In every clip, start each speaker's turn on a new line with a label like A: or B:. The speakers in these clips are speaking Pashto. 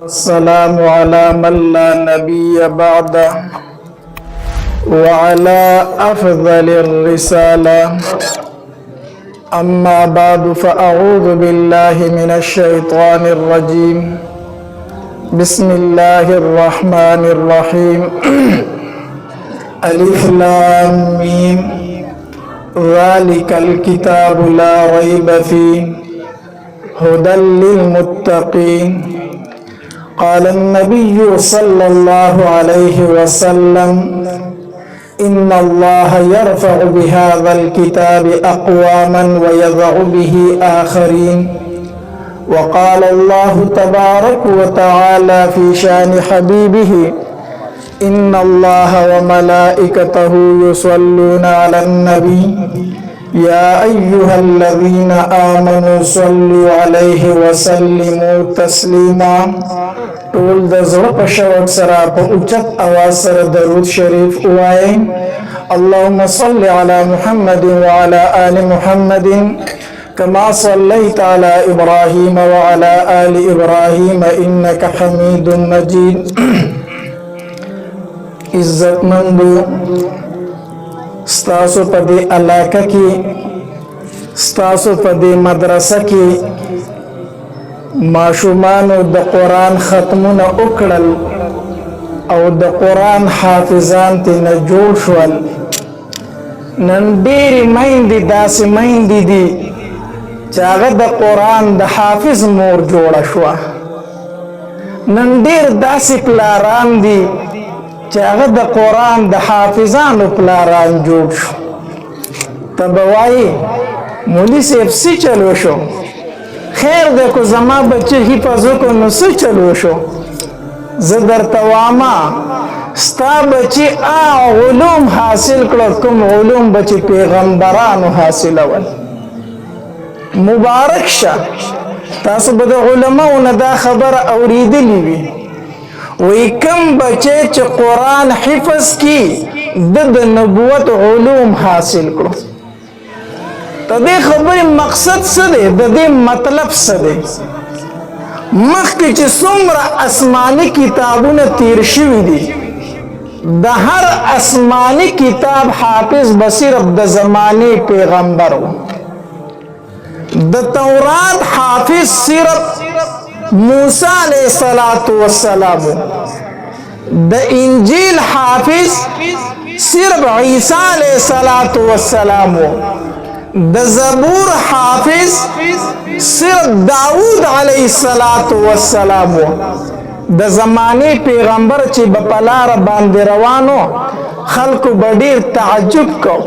A: السلام على من لا نبي بعده وعلى أفضل الرسالة أما بعد فأعوذ بالله من الشيطان الرجيم بسم الله الرحمن الرحيم ألف لام ميم ذلك الكتاب لا ريب فيه هدى للمتقين قال النبي صلى الله عليه وسلم إن الله يرفع بهذا الكتاب أقواما ويضع به آخرين وقال الله تبارك وتعالى في شان حبيبه إن الله وملائكته يصلون على النبي يا أيها الذين آمنوا صلوا عليه وسلموا تسليما ټول د زړه په شوق سره په اوچت اواز سره درود شریف ووایئ. اللهم صل على محمد وعلى آل محمد كما صليت على إبراهيم وعلى آل إبراهيم إنك حميد مجيد. عزت مندو ستاسو په دې علاقه کې ستاسو په دې مدرسه کې ماشومانو د قرآن ختمونه وکړل او د قرآن حافظان ترې جوړ شول. نن ډېرې میندې داسې میندې دي چې هغه د قرآن د حافظ مور جوړه شوه. نن ډېر داسې پلاران دي چې هغه د قرآن د حافظانو پلاران جوړ شو. ته به وایې مولي صاحب څه چلو شو؟ خیر دی که زما بچه حفظ وکړو نو څه چلو شو؟ زه درته وامه ستا بچي علوم حاصل کړل کوم علوم به چې پیغمبرانو حاصلول. مبارک شه. تاسو به د علماو نه دا خبره اورېدلې وي وی کم بچه چې قرآن حفظ کی د نبوت علوم حاصل کړو. د دې خبرې مقصد څه دی؟ د دې مطلب څه دی؟ مخکې چې څومره آسماني کتابونه تیر شوي دي د هر آسماني کتاب حافظ به صرف د زمانې پیغمبر و. د تورات حافظ صرف موسی علیہ السلام، د انجیل حافظ صرف عیسی علیہ السلام، د زبور حافظ صرف داود علیہ السلام. د زمانه پیغمبر چې په پلار باندې روانو خلکو به ډیر تعجب کو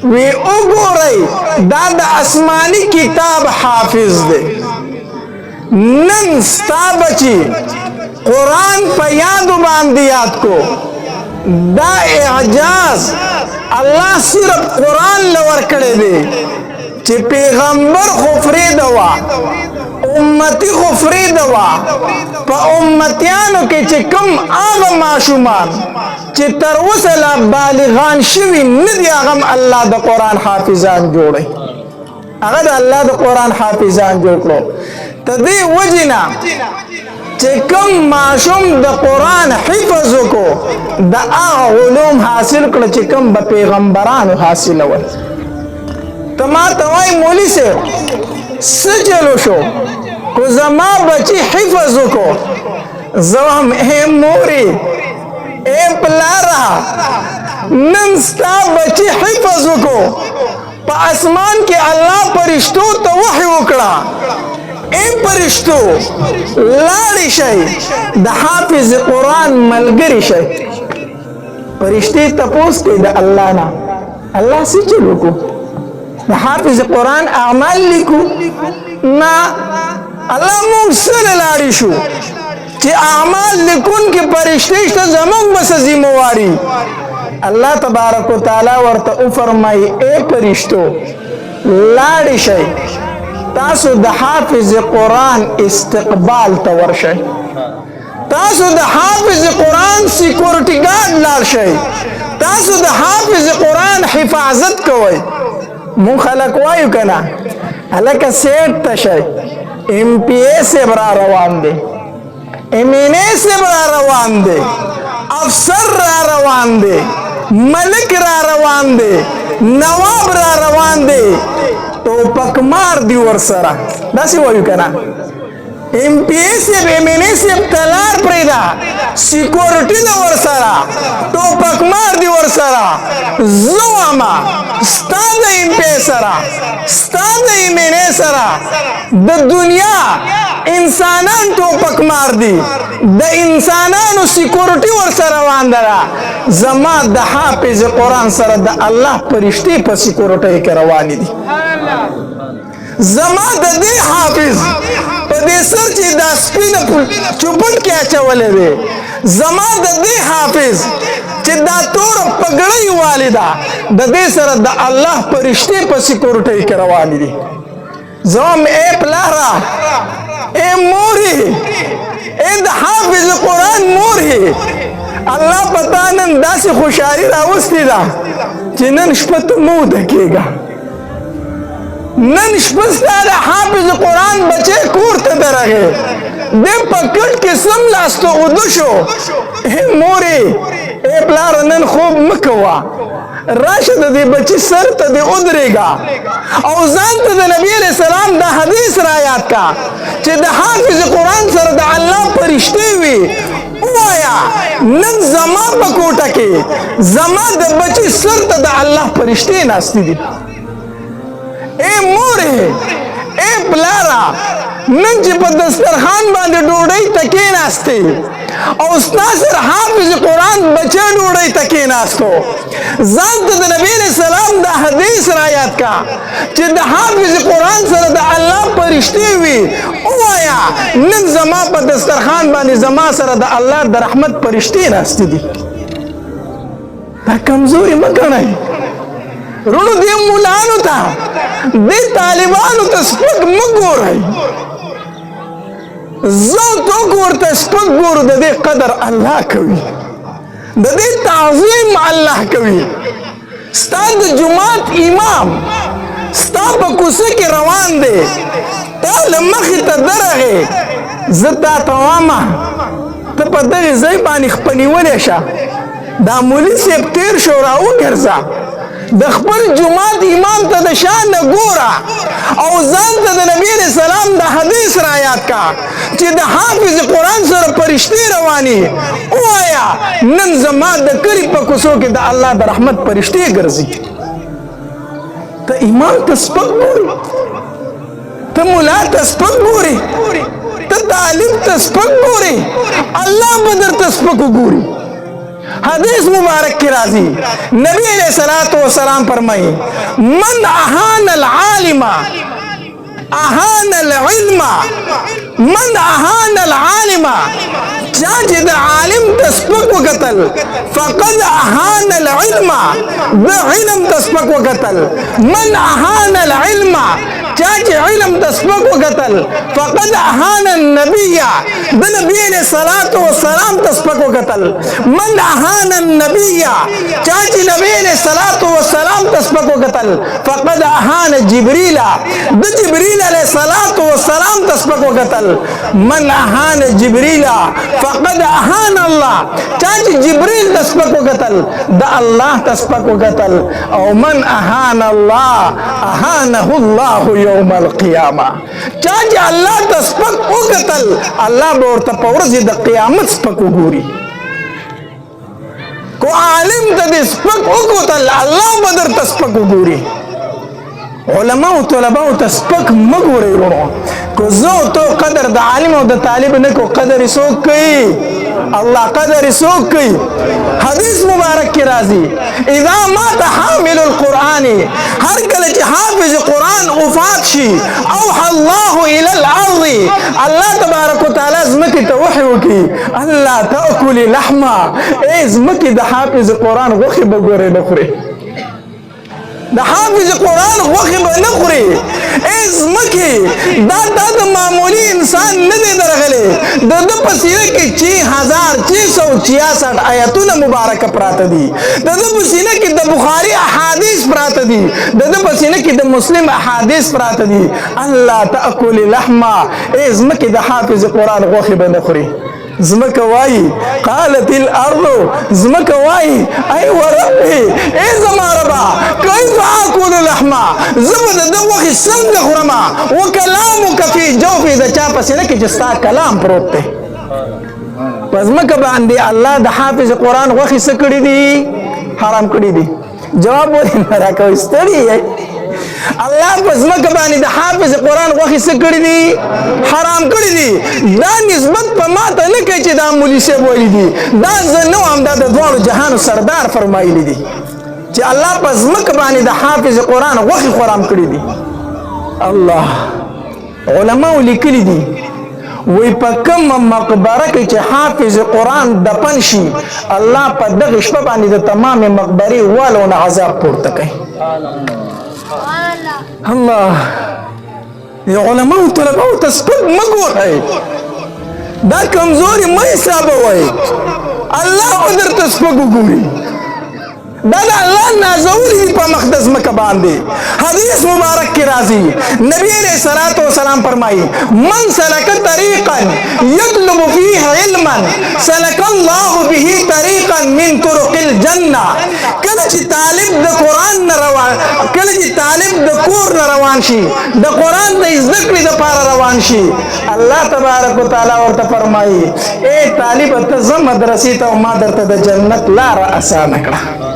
A: وی وګورئ دا د آسماني کتاب حافظ دی. نن ستا بچی قرآن په یادو باندې یاد کو. دا اعجاز الله صرف قرآن لور کړی دی چې پیغمبر خو فرید وا امتی خو فرید وا. په امتیانو کې چې کوم هغه ماشومان چې تر اوسه لا بالغان شوي نه دي هغه الله د قرآن حافظان جوړي. هغه د الله د قرآن حافظان جوړ کړو. ته دې وجې نه چې کوم ماشوم د قرآن حفظ وکړو د هغه علوم حاصل کړه چې کوم به پیغمبرانو حاصلول. ته ما ته وایي مولي صاحب څه چلو شو؟ که زما بچي حفظ وکړو زه هم ای مورې ای پلاره نن ستا بچي حفظ وکړو په اسمان کې الله فرشتو ته وحی وکړه ای فرشتو لاړې شئ د حافظ قرآن ملګري شئ. فرشتې تپوس کوي د الله نه الله څه چل وکړو؟ د حافظ قرآن اعمال لیکو؟ نه الله موږ سره لاړې شو چې اعمال لیکونکي فرشتې شته زموږ بس ذمواري. الله تبارک وتعالی ورته وفرمایي ای فرشتو لاړې شئ تاسو د حافظ قرآن استقبال ته ورشئ. تاسو د حافظ قرآن سیکورټي ګارد لاړ شئ. تاسو د حافظ قرآن حفاظت کوئ. مون خلق وایو کنه هلکه سیټ ته شئ. ایم پی ای صاحب را روان دی امینه سب را روان دی، افسر را روان دی، ملک را روان دی، نواب را روان دی، ټوپک مار دی ورسره. داسې وایو که نه؟ ایم پی ای صاحب ایم این ای صاحب تلار پرېږده، سیکورټي ده ورسره، ټوپک مار دی ورسره. زه وایم ستا د ایم پی ای سره، ستا د ایم این ای سره د دنیا انسانان ټوپک مار دي، د انسانانو سیکورټي ورسره روان ده. زما د حافظ قرآن سره د الله فرشتې په سیکورټۍ کې روانې دي. زما د دې حافظ په دې سر چې دا سپینه چوپټ کې اچولی دی، زما د دې حافظ چې دا توره پګړۍ والې ده، د دې سره د الله فرشتې په سیکورټۍ کې روانې دي. زه وایم ای پلاره، ای مورې، ای د حافظ قرآن مورې، الله په تا نن داسې خوشحالي راوستې ده چې نن شپه ته مه وده کېږه. نن شپه ستا د حافظ قرآن بچی کور ته درغی، دی په کټ کې سملاسته اوده شو. ای مورې، ای پلاره، نن خوب مه کوه، راشه د دې بچي سر ته دې ودرېږه او ځان ته د نبي علیه السلام دا حدیث رایاد کا چې د حافظ قرآن سره د الله فرشتې وي. ووایا نن زما په کوټه کې زما د بچي سر ته د الله فرشتې ناستې دي. ای مورې، ای پلاره، نن چې په دسترخوان باندې ډوډۍ ته کېناستې او ستا سره حافظ قرآن بچی ډوډۍ ته کېناستو، ځان ته د نبي علیه السلام دا حدیث رایاد کا چې د حافظ قرآن سره د الله فرشتې وي. ووایا نن زما په دسترخوان باندې زما سره د الله د رحمت فرشتې ناستې دي. دا کمزوري مه ګڼئ رونو، دې مولانو ته دې طالبانو ته سپک مه ګورئ. زه توک ورته سپک ګورو، د دې قدر الله کوي، د دې تعظیم الله کوي. ستا د جماعت امام ستا په کوڅه کې روان دی، تا له مخې ته درغې، زه تا ته وامه ته په دغې ځای باندې خپه نیولی شه، دا مولي صاحب تېر شو راوګرځه، د خپل جماعت امام ته د شان نه ګوره او ځان ته د نبي علیه السلام د حدیث رایاد کا چې د حافظ قرآن سره فرشتې رواني. ووایا نن زما د کلي په کوڅو کې د الله د رحمت فرشتې ګرځي. ته امام ته سپک ګورې، ته ملا ته سپک ګورې، ته طالب ته سپک ګورې، الله به درته سپک وګوري. حدیث مبارک کی راضی نبی علیہ الصلوۃ والسلام فرمائے من اہان العالم اہان العلم، من اہان العالم، چاچے دا عالم تسپک وقتل فقد اہان العلم، دا علم تسپک وقتل. من اہان العلم، چاچے علم تسپک وقتل فقد اہان النبی، دا نبی علیہ الصلوۃ والسلام تسپک وقتل. من اہان النبی، چاچے نبی علیہ الصلوۃ والسلام تسپک وقتل فقد اہان جبریل، دا جبریل علیہ الصلوۃ والسلام تسپک وقتل. من اہان جبریل فقد اہان اللہ، چاچے جبریل تسپک وقتل دا اللہ تسپک وقتل. او من اہان اللہ اہانہ اللہ یوم القیامہ، چاچے اللہ تسپک وقتل اللہ بورتا پورز دا قیامت سپک وګوري. کو عالم تا دې سپک وقتل اللہ بدر تسپک وګوري. علماء و طلباء تسپک مګورئ ورونو، کو زه تو قدر د عالم او د طالب نه کو قدر څوک کوي؟ الله قدر څوک کوي؟ حدیث مبارک کی راځي اذا مات حامل القرآن، هر کله چې حافظ قرآن وفات شي اوحى الله الى الارض، الله تبارک وتعالى زمکه ته وحی وکي الله تاكل لحما، ای زمکه د حافظ قرآن غوښه به ګورې نه خوري، د حافظ قرآن غوښه به نه خوري. ای زمکه دا د معمولی انسان نه دی درغلی، د ده په سینه کې 6666 آیتونه مبارکه پراته دي، د ده په سینه کې د بخاري احادیث پراته دي، د ده په سینه کې د مسلم احادیث پراته دي. الله تاکل لحما، ای زمکه د حافظ قرآن غوښه به نه خوري. زمکه وای قالت الارض زمکه وای ای وربي ای زما ربا کیف اكل اللحم زبد دغه څنګه خورم وکلامک فی جوفی د چا پسې نه کې چې ستا کلام پروت دی پس مکه باندې الله د حافظ قرآن غوښې څه کړي دي حرام کړي دي جواب ولې نه راکوئ ستړي یې الله پس مکه باندې د حافظ قرآن غوښې څه کړي دي حرام کړي دي دا نسبت په ما ته نه کوي چې دا مولي صاحب ویلي دي دا زه نه وم دا د دواړو جهانو سردار فرمایلی دي چې الله پس مکه باندې د حافظ قرآن غوښې حرام کړي دي الله علماو لیکلي دي وی په کوم مقبره کې چې حافظ قرآن دفن شي الله په دغه شپه باندې د تمام مقبرې والو نه عذاب پورته کوي الله یا علماء طلباء تسپک مګورئ دا کمزوري مه حسابوئ الله عذر تسپک وګوري دا د الله نازولی دی په مقدس مکه باندې حدیث مبارک کی راضی نبی علیہ الصلوۃ والسلام فرمائی من سلک طریقا یطلب فیه علما سلک الله به طریقا من طرق الجنه کله چې طالب د قران نه روان کله چې طالب د کور نه روان شي د قران د ذکر لپاره روان شي الله تبارک وتعالى ورته فرمایي اے طالب ته زم مدرسې ته ما درته د جنت لار آسان کړه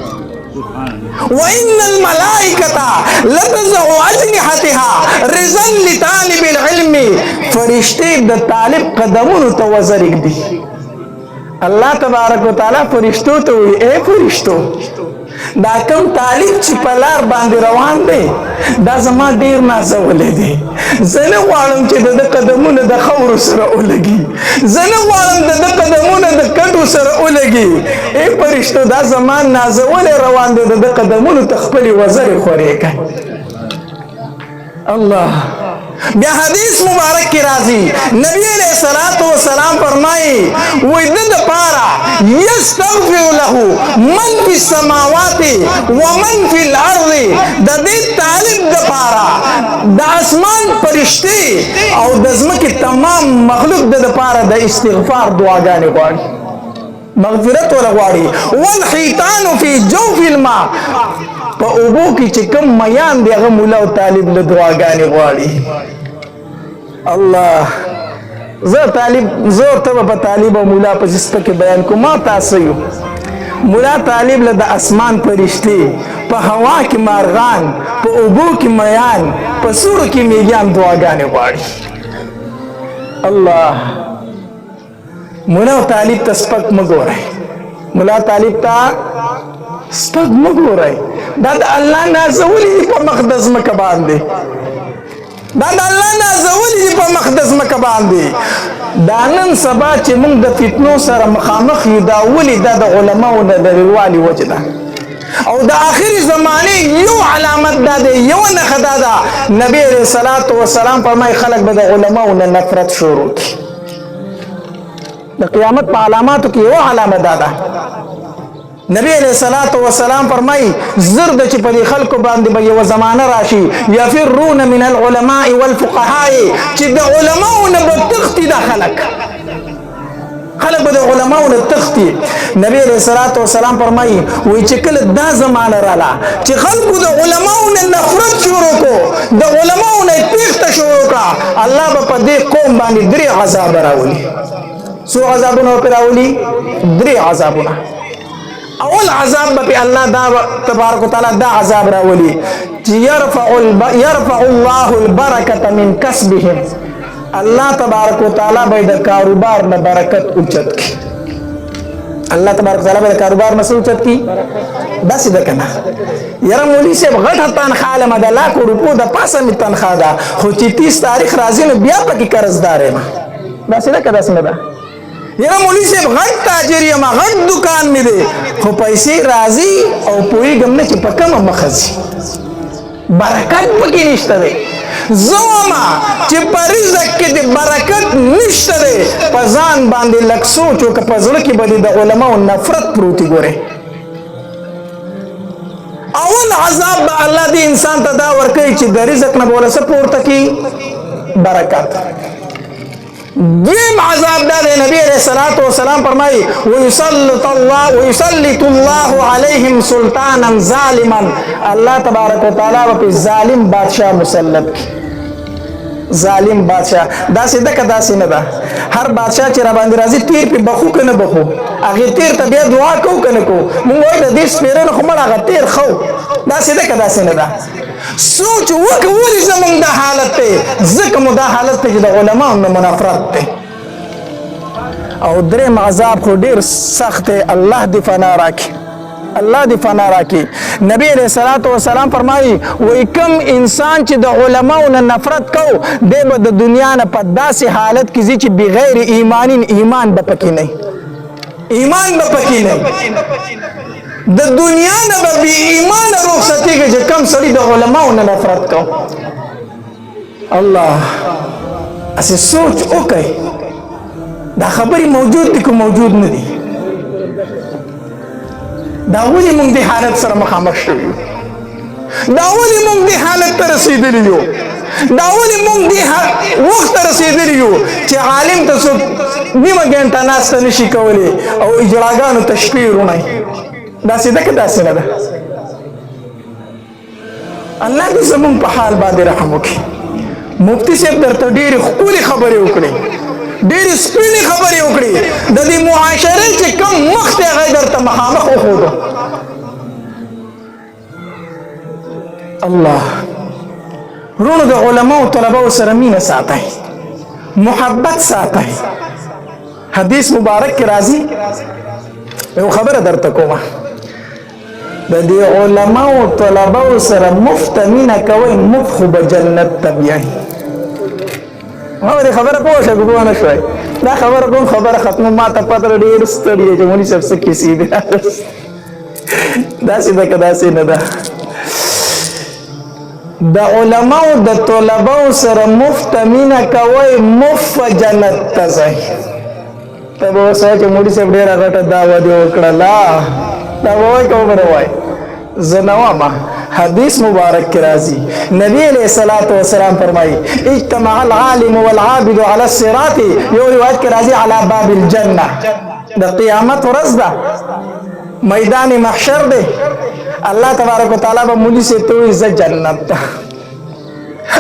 A: وإن الملائكة لتضع أجنحتها رضا لطالب العلم فرشتي د طالب قدمونو ته وزرګ دي الله تبارک وتعالى فرشتو ته وي اے فرشتو دا کوم طالب چې په لار باندې روان دی دا زما ډیر نازولې دی زه نه غواړم چې د قدمونه د خاورو سره ولګي زه نه غواړم د قدمونه د کټو سره ولګي ای فرشتو دا زما نازولې روان دی د قدمونو ته خپلې وزرې خورې کوي الله بیا حدیث مبارک کی راضی نبی علیہ الصلوۃ والسلام فرمائی وې د پارا یستغفر له من فی السماوات ومن فی الارض د دې طالب د پارا د اسمان فرشتي او د ځمکې تمام مخلوق د پارا د استغفار دعاګانې غواړي مغفرت ولا غواړي والحیتان فی جوف الماء په اوبو کې چې کوم میان دی هغه مولا او طالب له دعاګانې غواړي الله زه طالب زه ته په طالب او مولا په جسته کې بیان کوم ما تاسو یو مولا طالب له د اسمان فرشتي په هوا کې مارغان په اوبو کې میان په سورو کې میګان دعاګانې غواړي الله مولا طالب ته سپک مګورئ مولا طالب ته سپک مګورئ دا د الله نازولی په مقدس مکه باندې دا د الله نازولی په مقدس مکه باندې دا نن سبا چې موږ د فتنو سره مخامخ یو دا ولې دا د علماو نه د لوالي وجه ده او د آخري زمانه یو علامت دا ده یو نښه دا ده نبی علیہ الصلوۃ والسلام فرمایي خلک به د علماو نه نفرت شروع کړي د قیامت په علاماتو کې یو علامه دا ده نبی علیہ الصلوۃ والسلام فرمای زرد چې په خلکو باندې به یو زمانه راشي یفرون من العلماء والفقهاء چې د علماو نه به تختی د خلک به د علماو نه تختی نبی علیہ الصلوۃ والسلام فرمای وای چې کله دا زمانه رااله چې خلکو د علماو نه نفرت شروع کو د علماو نه تخته شروع کا الله به په دې قوم باندې درې عذاب راولي سو عذابونه راولي درې عذابونه اول عذاب به الله دا تبارک وتعالى دا عذاب راولي يرفع الله البركه من كسبهم الله تبارک وتعالى به د کاروبار نه برکت اوچت کی الله تبارک وتعالى به د کاروبار نه اوچت کی داسې ده کنه یاره مولوی صاحب غټه تنخواه له د لاکو روپو د پاسه می تنخواه ده خو چې 30 تاریخ راځي نو بیا پکې قرضدار یم داسې ده که داسې نه ده یره مولوی صاحب غټ تاجر یم غټ دکان می دی خو پیسې راځي او پوهېږم نه چې په کومه مخه ځي برکت پکې نشته دی زما چې په رزق کې د برکت نشته دی په ځان باندې لږ سوچ وکړه په زړه کې به د علماو نفرت پروتي ګورې اول عذاب به الله دې انسان ته دا ورکوي چې د رزق نه به وله څه پورته کړي برکت دیم عذاب دا دے نبی علیہ الصلوۃ والسلام فرمائی ویسلط اللہ علیہم سلطانا ظالما اللہ تبارک و تعالی پہ ظالم بادشاہ مسلط کی ظالم بادشاہ دا سی دا کدا سی ندا ہر بادشاہ چی را باندې راځي تیر پہ بخو کنه بخو اگه تیر تا بیا دعا کو کنه کو مونږ وای د دې سپیرن خو مړه هغه تیر خو دا سی دا کدا سی ندا سوچ وکولې زمونږ دا حالت ته ځکه مو دا حالت ته چې د علماء نه منافرت ته او دریم عذاب خو ډیر سخت الله دی فنا راکي الله دی فنا راکی نبی علیہ الصلوۃ والسلام فرمایي وای کم انسان چې د علماو نه نفرت کو دی به د دنیا نه په داسې حالت کې چې بغیر ایمان به پکې نه ایمان به پکې نه د دنیا نه به بی ایمان رخصتېږي چې کم سړي د علماو نه نفرت کو الله اسې سوچ وکړئ دا خبرې موجود دي که موجود نه دي دا ولې موږ دې حالت سره مخامخ شوي دا ولې موږ دې حالت ته رسېدلي یو دا ولې موږ دې وخت ته رسېدلي یو چې عالم ته څوک نیمه ګنټه ناسته نشي کولی او اجراګانو ته شپې روڼی داسې ده که داسې نه ده الله دې زموږ په حال باندې رحم وکړي مفتي صاحب درته ډېرې ښکلې خبرې وکړې ډېرې سپینې خبرې وکړې د دې معاشرې چې کوم مخ دی هغه یې درته مخامخ وښودو الله وروڼو د علماو طلباو سره مینه ساتئ محبت ساتئ حدیث مبارک کې راځي یو خبره درته کومه د دې علماو طلباو سره مفت مینه کوئ مفت خو به جنت ته بیایي ما دې خبره پوه شه پوه نه شوی دا خبره کوم خبره ختمه ما ته پته ډېر ستړی دی چې مولوي صاحب څه کیسې دي داسې ده که داسې نه ده د علماو د طلباو سره مفت مینه کوئ مفت جنت ته ځئ ته به اوس وایې چې مولوي صاحب ډېره غټه دعوه دې وکړله دا به وایي که وبه نه وایي زه نه وایم حدیث مبارک کی راضی نبی علیہ الصلوۃ والسلام فرمائی اجتمع العالم والعابد على الصراط یو روایت کی راضی علی باب الجنہ د قیامت ورځ ده میدان محشر ده الله تبارک وتعالی به مولوی سے تو ز جنت ته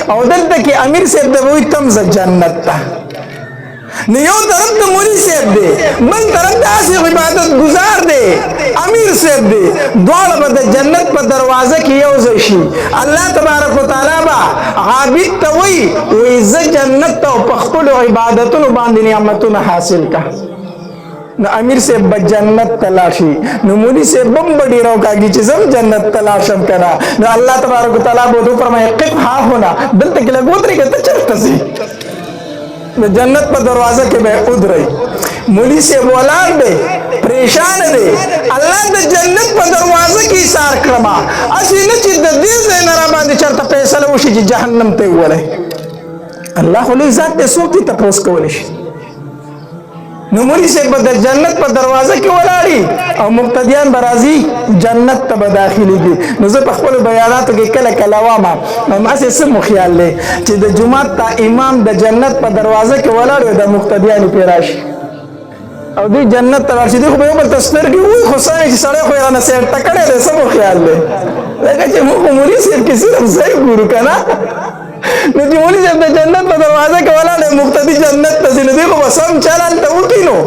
A: او دلته کې امیر صاحب د وې تم ز جنت ته نو یو طرف د مولوی صاحب دی بل طرف د اسی عبادت گزار دی امیر صاحب دی دواړه به د جنت په دروازه کې یو ځای شي الله تبارک وتعالی به عابد ته وایي زه جنت ته په خپلو عبادتونو باندې نعمتونه حاصل کا نو امیر صاحب به جنت ته لاړ شي نو مولوي صاحب هم به ډېر وکاږي چې زه جنت ته لاړ شم که نه نو الله تبارک وتعالی به ورته وفرمایي قف ها هنا دلته کې لږ ودرېږه ته چېرته ځې د جنت په دروازه کې به ودرئ مولوي صاحب ولاړ دی پریشان دی الله د جنت په دروازه کې ایثار کړمه هسې نه چې د دې ځای نه راباندې چېرته فیصله وشي چې جهنم ته یې وولی الله خو لوی ذات دی څوک دې تپوس کولی شي نو مولوي صاحب به د جنت په دروازه کې ولاړي او مقتدیان به راځي جنت ته به داخلېږي نو زه په خپلو بیاناتو کې کله کله وایم هماسې څه مو خیال دی چې د جومات ته امام د جنت په دروازه کې ولاړ وي د مقتدیانو پرې راشي او دوی جنت ته لاړ شي دوی خو به یو بل ته سترګې وایي خو څه چې سړی خو یې رانه سیټه کړی دی څه مو خیال دی ځکه چې موږ خو مولوي صاحب کې صرف ځای ګورو که نه نو چې مولوي صاحب د جنت په دروازه کې ولاړ دی مقتدي جنت ته ځي نو دوی خو به سم چل هلته وکړي نو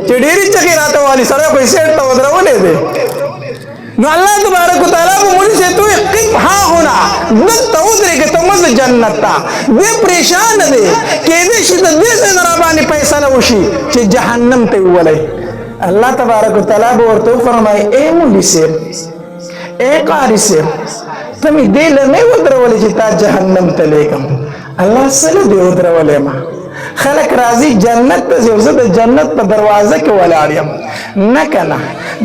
A: چې ډېرې چغې راته والي سړی خو یې سیټ ته ودرولی دی نو الله تبارک وتعالی به مولوي صاحب ته وایي قف ها هنا دلته ودرېږه ته مه ځه جنت ته دی پریشان دی کېدای شي د دې ځای نه راباندې فیصله وشي چې جهنم ته یې وولی الله تبارک وتعالی به ورته وفرمایي ای مولوي صاحب ای قاري صاحب ته مې دې له نه ودرولې چې تا جهنم ته لېږم الله څه له دې ودرولې ما خلک راځي جنت ته ځي او زه د جنت په دروازه کې ولاړ یم نه که نه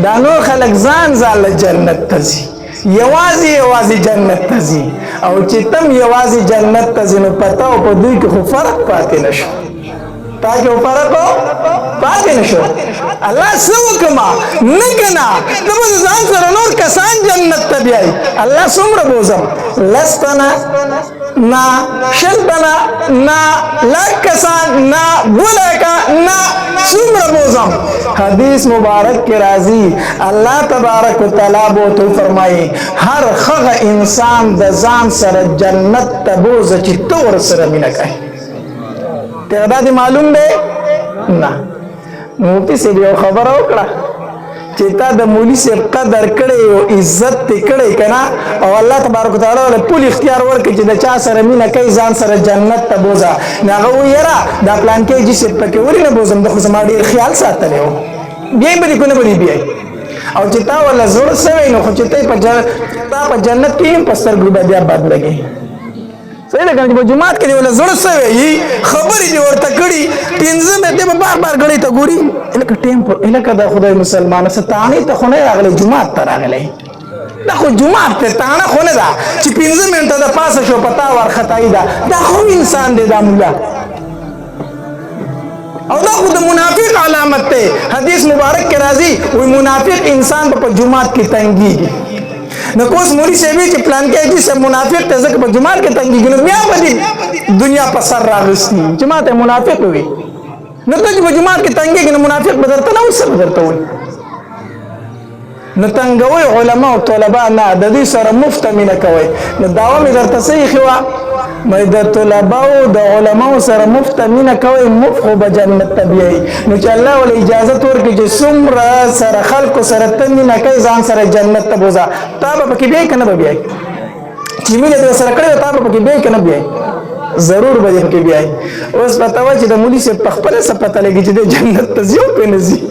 A: دا نور خلک ځان ځان له جنت ته ځي یوازې جنت ته ځي او چې تم یوازې جنت ته ځي نو پته او په دوی کې خو فرق پاتې نه شو تا کې فرق پاتې نه شو الله څه وکړمه نه که نه ته به ځان سره نور کسان جنت ته بیایي الله څومره بوځم لس تنه نا شل تنا نا لک کسان نا بلکا نا سمر بوزم حدیث مبارک کے راضی اللہ تبارک و تعالی بو تو فرمائی ہر خغ انسان د ځان سره جنت تبوز چې تور سره مینه کوي ته دا دی معلوم دی نه مفتی سے یو خبره وکړه چې تا د مولوی صاحب قدر کړی او عزت ته کړی کنه او الله تبارک وتعالى له ټول اختیار ورکړي چې د چا سره مینه کوي ځان سره جنت ته بوزا هغه ویرا دا پلان کې چې صاحب پکې ورینه بوزم د خو زما ډیر خیال ساتلی و بیا به کو نه بری بیا او چې تا ولا زور سوي نو خو چې ته په جنت کې په سترګو بیا بد لګي صحیح ده کنه په جمعات کې ولا زړه سوي خبرې دی ورته کړي پنځه مې ته بار بار غړي ته ګوري الکه ټیم پر الکه د خدای مسلمان ستانه ته خو نه راغلي جمعات ته راغلي دا خو جمعات ته تانه خو نه دا چې پنځه منټه د پاسه شو پتا ور خدای دا خو انسان دی دا مولا او دا خو د منافق علامت ته حدیث مبارک کې راځي وي منافق انسان په جمعات کې تنګيږي نو کوس مولوی سیوی چې پلان کې چې منافق ته ځکه په جمعات کې تنګي ګنو بیا باندې دنیا په سر راغستی جماعت منافق وي نو ته چې په جمعات کې تنګي ګنو منافق بدرته نه وسه بدرته وي نو تنګوي علما او طلبه نه د دې سره مفت مینه کوي نو داوا مې درته صحیح خوا مې د طلبه او د علما سره مفت مینه کوي مفت به جنت طبيعي نو چې الله ول اجازه ورکړي چې څومره سره خلکو سره تمینه کوي ځان سره جنت ته بوزا تا به پکې به کنه بیا چې مینه د سره کړو تا به پکې به کنه بیا ضرور به پکې بیا اوس پتا و چې د مولوی سے خپل څه پته لګي چې د جنت ته ځو په نزي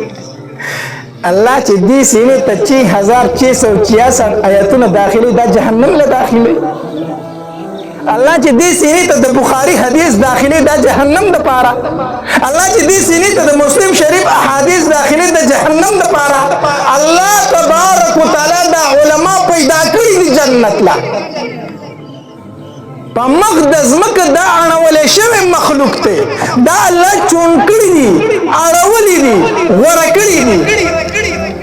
A: الله چې دې سینې ته 6666 آیاتونه داخلي دا جهنم له داخلي الله چې دې سینې ته د بخاری حدیث داخلي دا جهنم د پاره الله چې دې سینې ته د مسلم شریف احادیث داخلي د جهنم د پاره الله تبارک وتعالى دا علما پیدا کړی دي جنت لا په مقدس مکه دا اړولې شوی مخلوق ته دا الله چون کړی دي اړولې دي ورکړي دي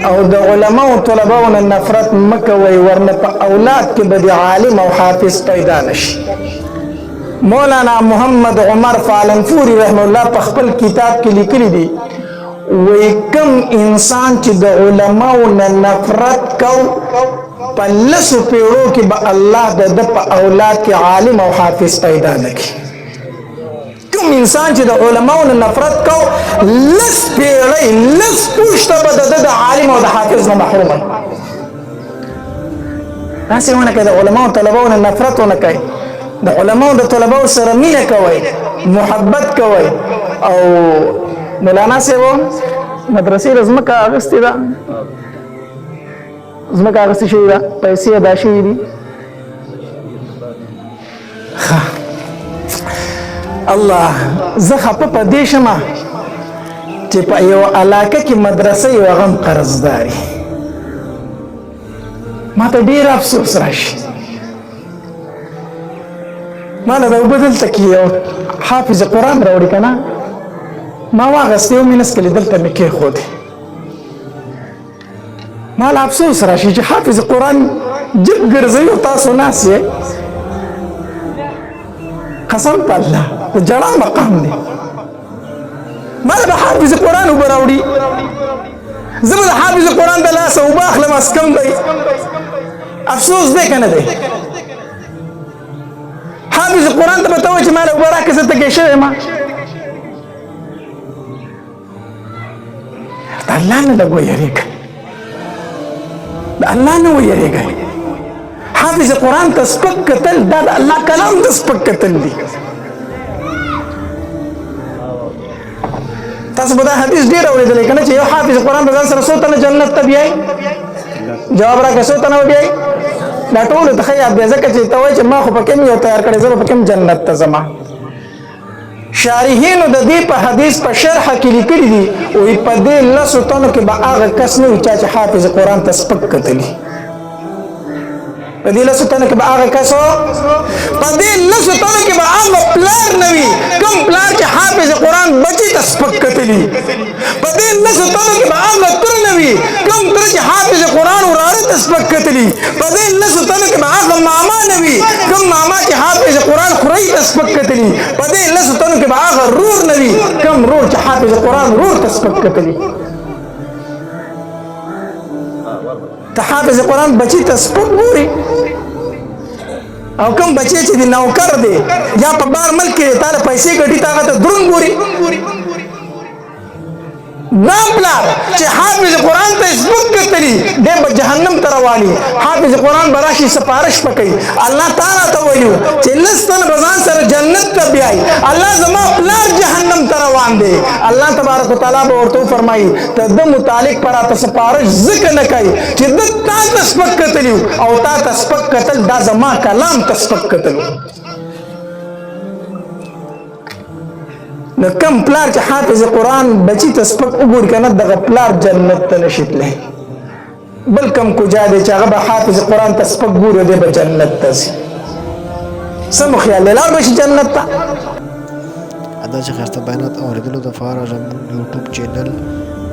A: او د علماء او طلباء نفرت مکوي ورنه په اولاد کې به عالم او حافظ پیدا نشي مولانا محمد عمر فالنفوري رحم الله په خپل کتاب کې لیکلي دي وای کم انسان چې د علماء نفرت کو په لسو پیړو کې به الله د په اولاد کې عالم او حافظ پیدا نکړي کوم انسان چې د علماء نفرت کو لس پیړۍ لس پوښته به د عالم او د حافظ نه محروم تاسو ونه کړه د علماء او طلباء نفرت ونه کوي د علماء او د طلباء سره مینه کوي محبت کوي او مولانا سیو مدرسې رزمکه اغستی دا زمکه اغستی شوی دا پیسې ادا شوی دي الله زه خپه په دې شمه چې په یو علاقه کې مدرسه یو غم قرضداري ما ته ډیر افسوس راشي ما له بدل تکي یو حافظ قرآن راوړي کنه ما واغستې او مینس کې دلته مې کې خو دي ما له افسوس راشي چې حافظ قرآن جب ګرځي او تاسو ناس یې قسم په الله جړا مقام دی مال به حافظ قرآن وبراوړي زبر حافظ قرآن د لاس او باخله مسکم دی افسوس دی کنه دی حافظ قرآن ته بتاوي چې مال وبراکه څه ته کې شوی ما الله نه لګو یریګ الله نه ویریګ حافظ قرآن ته سپک کتل دا الله کلام ته سپک کتل دی تاسو به دا حدیث ډیر اوریدل کنه چې یو حافظ قرآن به ځان سره سوتنه جنت ته بیاي جواب راکړه سوتنه بیاي دا ټول ته خیا به ځکه چې ته وای چې ما خو پکې مې تیار کړی زه پکې جنت ته زما شارحین د دې په حدیث په شرح کې لیکلي دي او په دې لسو تنو کې به هغه کس نه چې حافظ قرآن ته سپک کتلی په دې لسو تنو کې به هغه کس په دې لسو تنو کې به هغه پلار نه وي کوم پلار چې حافظ قرآن بچی ته سپک کتلی په دې لسو تنو کې به هغه تر نه وي کوم تر چې حافظ قرآن وراره ته سپک کتلی په دې لسو تنو کې به هغه ماما نه وي کوم ماما چې حافظ قرآن خورۍ ته سپک کتلی په دې لسو تنو کې به هغه رور نه وي کوم رور چې حافظ قرآن رور ته سپک کتلی ته حافظ قرآن بچی ته سپک ګوري او کوم بچی چې د نوکر دی یا په بار ملک کې تاله پیسې ګټي تا هغه ته دروند ګوري دا پلار چې حافظ قرآن ته سپک کتلی دی به جهنم ته رواني حافظ قرآن به راشي سپارش پکوي الله تعالی ته ویلو چې لس تنه به ځان سره جنت ته بیایي الله زما پلار جهنم ته روان دی الله تبارک وتعالی به ورته وفرمایي ته د متعلق پر راته سپارش ځکه نه کوي چې د تا ته سپک کتلی او تا ته سپک کتل دا زما کلام ته سپک کتلو نو کم پلار چې حافظ قرآن بچی ته سپک وګوري کنه دغه پلار جنت ته نشي تللی بل کم کوجا دی چې هغه به حافظ قرآن ته سپک ګوري دی به جنت ته ځي څه مو خیال دی لاړ به شي جنت ته
B: دا چې ښایسته بیانات اورېدلو دپاره زموږ یوټیوب چینل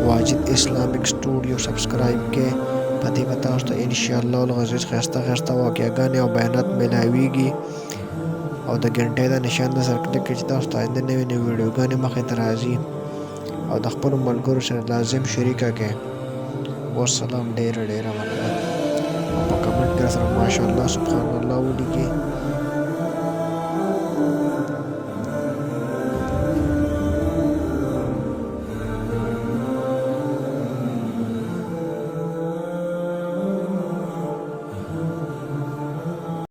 B: واجد اسلامیک سټوډیو سبسکرایب کې په دې به تاسو ته انشاءالله العزیز ښایسته واقعګانې او بیانات میلاویږي او د ګنټې د نشان د سره کلیک کړئ چې تاسو ته آینده نوې نوې ویډیوګانې مخې ته راځي او د خپلو ملګرو سره لازم شریکه کړئ والسلام ډېره مننه او په کمنټ کې سره ماشاءالله سبحان الله ولیکئ